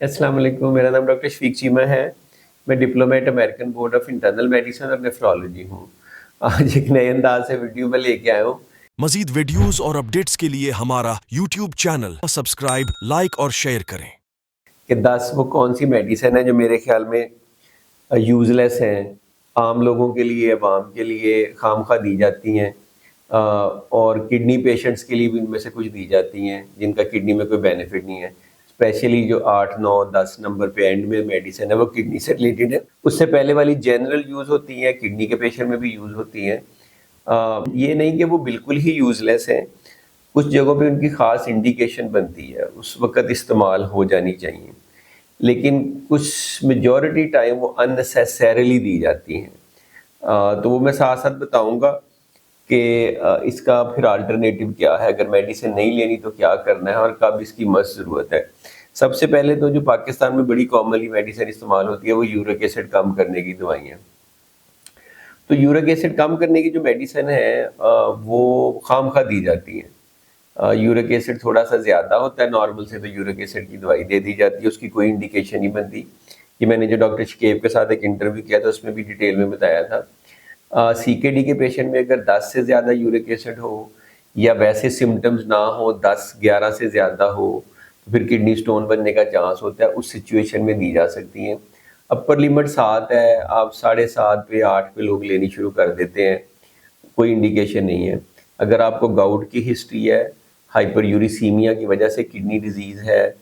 अस्सलाम वालेकुम, मेरा नाम डॉक्टर शफीक चीमा है। मैं diplomat American board of internal medicine और नेफ्रोलॉजी हूँ। आज एक नए अंदाज से वीडियो में लेके आया हूँ। मजीद वीडियोस और अपडेट्स के लिए हमारा यूट्यूब चैनल सब्सक्राइब, लाइक और शेयर करें। कि 10 वो कौन सी मेडिसिन है जो मेरे ख्याल में यूज़लेस हैं, आम लोगों के लिए, अवाम के लिए खामखा दी जाती हैं, और किडनी पेशेंट्स के लिए भी इनमें से कुछ दी जाती हैं जिनका किडनी में कोई बेनिफिट नहीं है। स्पेशली जो 8, 9, 10 नंबर पे एंड में मेडिसिन है वो किडनी से रिलेटेड है। उससे पहले वाली जनरल यूज़ होती हैं, किडनी के पेशेंट में भी यूज़ होती हैं। ये नहीं कि वो बिल्कुल ही यूज़लेस हैं, कुछ जगहों पे उनकी ख़ास इंडिकेशन बनती है, उस वक़्त इस्तेमाल हो जानी चाहिए। लेकिन कुछ मेजॉरिटी टाइम वो अननेसेसरीली दी जाती हैं। तो वो मैं साथ-साथ बताऊँगा कि इसका फिर अल्टरनेटिव क्या है, अगर मेडिसिन नहीं लेनी तो क्या करना है और कब इसकी मस्ट ज़रूरत है। सबसे पहले तो जो पाकिस्तान में बड़ी कॉमनली मेडिसिन इस्तेमाल होती है वो यूरिक एसिड कम करने की दवाइयाँ। तो यूरिक एसिड कम करने की जो मेडिसिन है वो खामखा दी जाती हैं। यूरिक एसिड थोड़ा-सा ज़्यादा होता है नॉर्मल से, तो यूरिक एसिड की दवाई दे दी जाती है, उसकी कोई इंडिकेशन नहीं बनती। ये मैंने जो डॉक्टर शकीब के साथ एक इंटरव्यू किया था उसमें भी डिटेल में बताया था। सीकेडी के पेशेंट में अगर 10 से ज़्यादा यूरिक एसिड हो या वैसे सिम्पटम्स ना हो, 10-11 से ज़्यादा हो, तो फिर किडनी स्टोन बनने का चांस होता है, उस सिचुएशन में दी जा सकती हैं। अपर लिमिट 7 है, आप 7.5 पे 8 पे लोग लेनी शुरू कर देते हैं, कोई इंडिकेशन नहीं है। अगर आपको गाउट की हिस्ट्री है, हाइपरयूरिसीमिया की वजह से किडनी डिजीज़ है,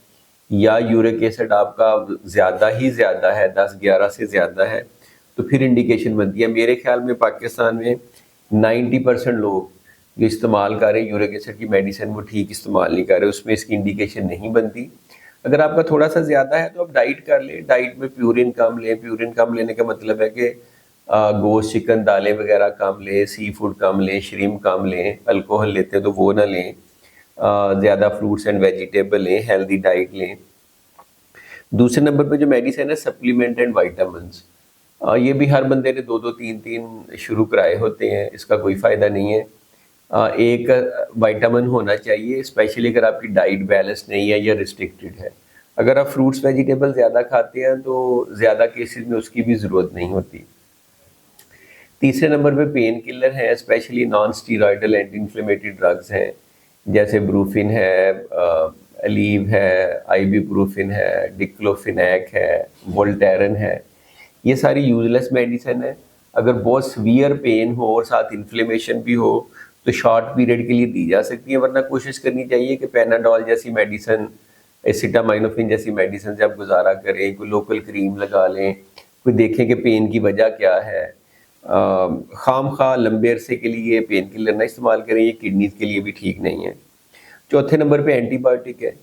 या यूरिक एसिड आपका ज़्यादा ही ज़्यादा है, 10-11 से ज़्यादा है, तो फिर इंडिकेशन बनती है। मेरे ख्याल में पाकिस्तान में 90% लोग जो इस्तेमाल कर रहे हैं यूरिक एसिड की मेडिसिन वो ठीक इस्तेमाल नहीं कर रहे, उसमें इसकी इंडिकेशन नहीं बनती। अगर आपका थोड़ा-सा ज़्यादा है तो आप डाइट कर लें, डाइट में प्यूरिन कम लें। प्यूरिन कम लेने का मतलब है कि गोश्त, चिकन, दालें वगैरह कम लें, सी फूड कम लें, श्रिम्प कम लें, अल्कोहल लेते हैं तो वो ना लें। ज़्यादा फ्रूट्स एंड वेजिटेबल लें, हेल्दी डाइट लें। दूसरे नंबर पे जो मेडिसिन है सप्लीमेंट एंड विटामिन्स, ये भी हर बंदे ने 2-2 3-3 शुरू कराए होते हैं, इसका कोई फ़ायदा नहीं है। एक विटामिन होना चाहिए, स्पेशली अगर आपकी डाइट बैलेंस नहीं है या रिस्ट्रिक्टेड है। अगर आप फ्रूट्स वेजिटेबल ज़्यादा खाते हैं तो ज़्यादा केसेस में उसकी भी ज़रूरत नहीं होती। तीसरे नंबर पे पेन किलर हैं, specially non steroidal anti inflammatory drugs हैं, जैसे ब्रूफिन है, अलीव है, आइबुप्रोफिन है, डिक्लोफिनैक है, वोल्टायरन है। ये सारी यूजलेस मेडिसिन है। अगर बहुत सीवियर पेन हो और साथ इन्फ्लेमेशन भी हो तो शॉर्ट पीरियड के लिए दी जा सकती है, वरना कोशिश करनी चाहिए कि पैनाडोल जैसी मेडिसिन, एसिटामाइनोफिन जैसी मेडिसिन से आप गुजारा करें, कोई लोकल क्रीम लगा लें, कोई देखें कि पेन की वजह क्या है। खाम खा लंबे अरसे के लिए पेन किलर ना इस्तेमाल करें, ये किडनीज के लिए भी ठीक नहीं है। चौथे नंबर पे एंटीबायोटिक है।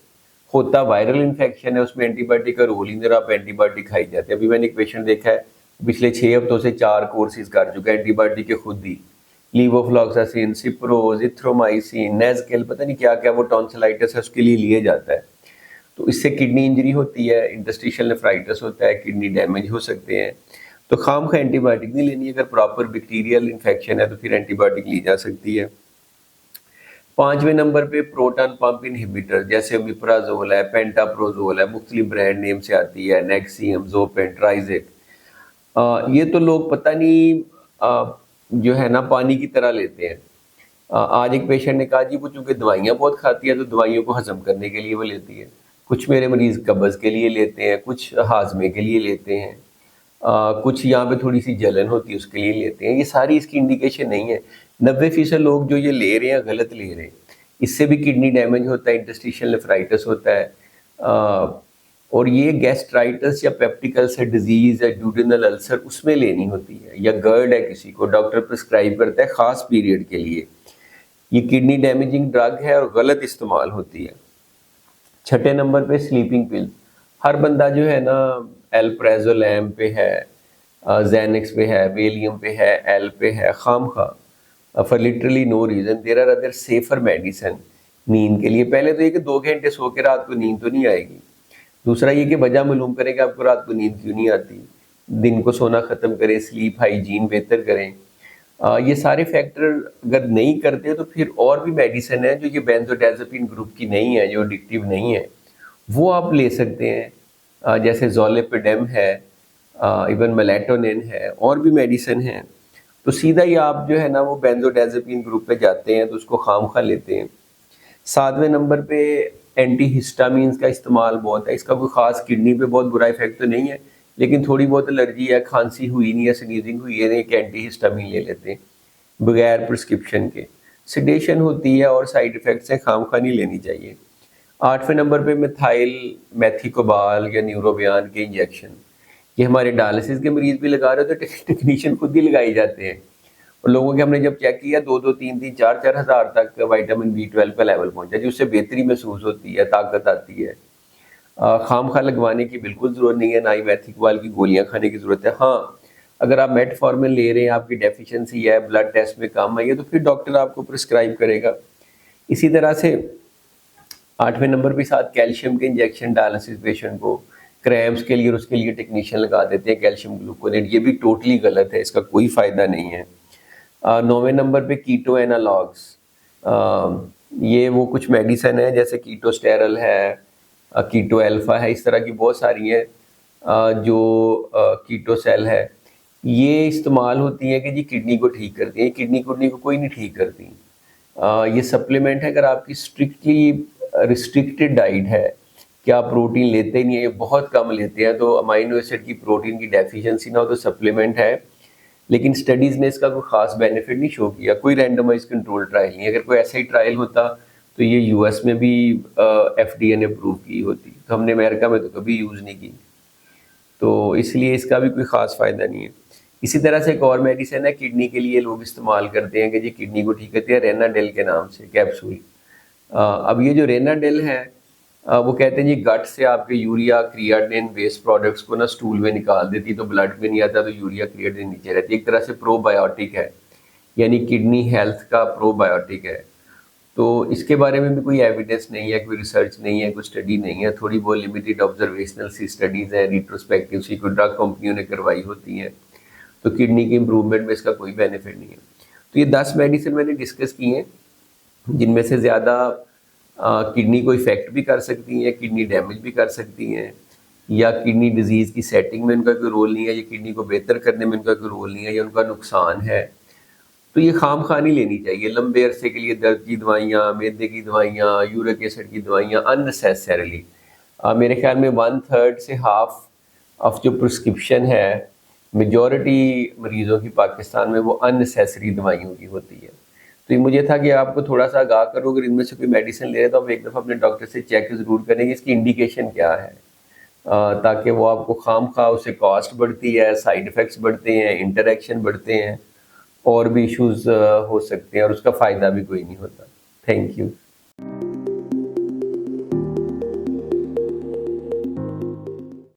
होता वायरल इन्फेक्शन है, उसमें एंटीबायोटिक का रोल ही नहीं रहा, आप एंटीबायोटिक खाई जाते हैं। अभी मैंने एक पेशेंट देखा है, पिछले 6 हफ्तों से 4 कोर्सेज कर चुका है एंटीबायोटिक के खुद ही। लीवोफ्लॉक्सासिन, सिप्रो, जिथ्रोमाइसिन, नेज़केल, पता नहीं क्या-क्या वो टॉन्सिलाइटिस है उसके लिए लिए जाता है। तो इससे किडनी इंजरी होती है, इंटरस्टिशियल नेफ्राइटिस होता है, किडनी डैमेज हो सकते हैं। तो खामखा एंटीबायोटिक नहीं लेनी, अगर प्रॉपर बैक्टीरियल इन्फेक्शन है तो फिर एंटीबायोटिक ली जा सकती है। 5वें नंबर पे प्रोटॉन पंप इनहिबिटर, जैसे ओमिप्राज़ोल है, पेंटाप्रोज़ोल है, मुख्तलिफ ब्रांड नेम से आती है, नेक्सियम, ज़ोपेट, ट्राइज़ेट। ये तो लोग पता नहीं जो है ना पानी की तरह लेते हैं। आज एक पेशेंट ने कहा जी वो चूँकि दवाइयाँ बहुत खाती है तो दवाइयों को हज़म करने के लिए वो लेती है। कुछ मेरे मरीज़ कब्ज़ के लिए लेते हैं, कुछ हाज़मे के लिए लेते हैं। कुछ यहाँ पे थोड़ी-सी जलन होती है उसके लिए लेते हैं। ये सारी इसकी इंडिकेशन नहीं है। 90% लोग जो ये ले रहे हैं गलत ले रहे हैं। इससे भी किडनी डैमेज होता है, इंटरस्टिशियल नेफ्राइटिस होता है। और ये गैस्ट्राइटिस या पेप्टिक अल्सर डिजीज़ या ड्यूडेनल अल्सर उसमें लेनी होती है, या गर्ड है किसी को, डॉक्टर प्रिस्क्राइब करता है ख़ास पीरियड के लिए। ये किडनी डैमेजिंग ड्रग है और गलत इस्तेमाल होती है। छठे नंबर पे स्लीपिंग पिल। हर बंदा जो है ना एल्प्राज़ोलैम पे है, ज़ैनेक्स पे है, वेलियम पे है, एल पे है, खामखा for literally no reason. There are other safer medicine नींद के लिए। पहले तो ये कि 2 घंटे सो के रात को नींद तो नहीं आएगी। दूसरा ये कि वजह मालूम करें कि आपको रात को नींद क्यों नहीं आती। दिन को सोना ख़त्म करें, स्लीप हाइजीन बेहतर करें। ये सारे फैक्टर अगर नहीं करते तो फिर और भी मेडिसिन है जो ये बेंजोडाज़ेपिन ग्रुप की नहीं है, जो एडिक्टिव नहीं है, वो आप ले सकते हैं। जैसे ज़ोलिपिडेम है, इवन मेलेटोनिन है, और भी मेडिसिन हैं, तो सीधा ही आप जो है ना वो बेंजोडाज़ेपिन ग्रुप पे जाते हैं तो उसको खामखा लेते हैं। 7वें नंबर पे एंटीहिस्टामीन्स का इस्तेमाल बहुत है। इसका कोई ख़ास किडनी पे बहुत बुरा इफेक्ट तो नहीं है, लेकिन थोड़ी बहुत एलर्जी है, खांसी हुई नहीं है, स्नीजिंग हुई है, एक एंटीहिस्टामीन ले लेते हैं बगैर प्रिस्क्रिप्शन के। सेडेशन होती है और साइड इफ़ेक्ट्स हैं, खामखा नहीं लेनी चाहिए। 8वें नंबर पे मिथाइल मेथिकोबाल या न्यूरोबियान के इंजेक्शन, ये हमारे डायलिसिस के मरीज भी लगा रहे हो तो टेक्नीशियन खुद ही लगाई जाते हैं, और लोगों के हमने जब चेक किया 2-2, 3-3, 4-4 हज़ार तक विटामिन B12 का लेवल पहुंचा, जिससे बेहतरी महसूस होती है, ताकत आती है। खामखा लगवाने की बिल्कुल ज़रूरत नहीं है, ना ही मेथिकोबाल की गोलियां खाने की ज़रूरत है। हाँ, अगर आप मेटफॉर्मिन ले रहे हैं, आपकी डेफिशिएंसी है, ब्लड टेस्ट में कम आई है, तो फिर डॉक्टर आपको प्रिस्क्राइब करेगा। इसी तरह से 8वें नंबर पे साथ कैल्शियम के इंजेक्शन डायलिसिस पेशेंट को क्रैम्प्स के लिए और उसके लिए टेक्नीशियन लगा देते हैं कैल्शियम ग्लूकोनेट, ये भी टोटली गलत है, इसका कोई फ़ायदा नहीं है। 9वें नंबर पे कीटो एनालॉग्स, ये वो कुछ मेडिसिन है जैसे कीटोस्टेरल है, कीटो अल्फा है, इस तरह की बहुत सारी हैं, जो कीटो सेल है, ये इस्तेमाल होती हैं कि जी किडनी को ठीक करती हैं। किडनी को कोई नहीं ठीक करती। ये सप्लीमेंट है, अगर आपकी स्ट्रिक्टली रिस्ट्रिक्टेड डाइट है कि आप प्रोटीन लेते ही नहीं है, बहुत कम लेते हैं, तो अमाइनो एसिड की प्रोटीन की डेफिशिएंसी ना हो तो सप्लीमेंट है, लेकिन स्टडीज़ ने इसका कोई ख़ास बेनिफिट नहीं शो किया, कोई रैंडमाइज कंट्रोल ट्रायल नहीं। अगर कोई ऐसा ही ट्रायल होता तो ये यूएस में भी FDA ने अप्रूव की होती, तो हमने अमेरिका में तो कभी यूज़ नहीं की, तो इसलिए इसका भी कोई ख़ास फ़ायदा नहीं है। इसी तरह से एक और मेडिसिन है किडनी के लिए लोग इस्तेमाल करते हैं कि जी किडनी को ठीक करती है, रेनाडेल के नाम से कैप्सूल। अब ये जो रेनाडेल है, वो कहते हैं जी गट से आपके यूरिया क्रिएटिनिन वेस्ट प्रोडक्ट्स को ना स्टूल में निकाल देती, तो ब्लड में नहीं आता, तो यूरिया क्रिएटिनिन नीचे रहती है। एक तरह से प्रोबायोटिक है, यानी किडनी हेल्थ का प्रोबायोटिक है। तो इसके बारे में भी कोई एविडेंस नहीं है, कोई रिसर्च नहीं है, कोई स्टडी नहीं है, थोड़ी बहुत लिमिटेड ऑब्जर्वेशनल सी स्टडीज़ हैं, रिट्रोस्पेक्टिव सी कोई ड्रग कंपनियों ने करवाई होती हैं, तो किडनी के इम्प्रूवमेंट में इसका कोई बेनिफिट नहीं है। तो ये 10 मेडिसिन मैंने डिस्कस की हैं, जिनमें से ज़्यादा किडनी को इफ़ेक्ट भी कर सकती हैं, किडनी डैमेज भी कर सकती हैं, या किडनी डिजीज़ की सेटिंग में उनका कोई रोल नहीं है, या किडनी को बेहतर करने में उनका कोई रोल नहीं है, या उनका नुकसान है, तो ये खामखा नहीं लेनी चाहिए। लंबे अरसे के लिए दर्द की दवाइयाँ, मैदे की दवाइयाँ, यूरिक एसिड की दवाइयाँ अननेसेसरीली, मेरे ख्याल में 1/3 से हाफ ऑफ जो प्रिस्क्रिप्शन है मेजॉरिटी मरीज़ों की पाकिस्तान में वो अननेसेसरी दवाइयों की होती है। तो ये मुझे था कि आपको थोड़ा सा आगाह करूँ, अगर इनमें से कोई मेडिसिन ले रहे हैं तो आप एक दफ़ा अपने डॉक्टर से चेक ज़रूर करें कि इसकी इंडिकेशन क्या है, ताकि वो आपको खामखा उससे कॉस्ट बढ़ती है, साइड इफ़ेक्ट्स बढ़ते हैं, इंटरेक्शन बढ़ते हैं, और भी इश्यूज़ हो सकते हैं, और उसका फ़ायदा भी कोई नहीं होता। Thank you.